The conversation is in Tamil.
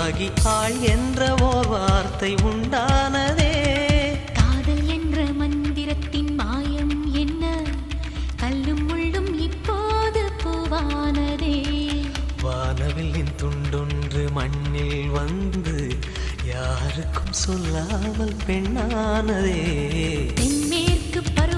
உருவாகி ஆள் என்ற ஓர் வார்த்தை உண்டானதே. காதல் என்ற மந்திரத்தின் மாயம் என்ன, கல்லும் முள்ளும் இப்போது பூவானதே. வானவில்லின் துண்டொன்று மண்ணில் வந்து யாருக்கும் சொல்லாமல் பெண்ணானதே. தென்மேற்கு பருவ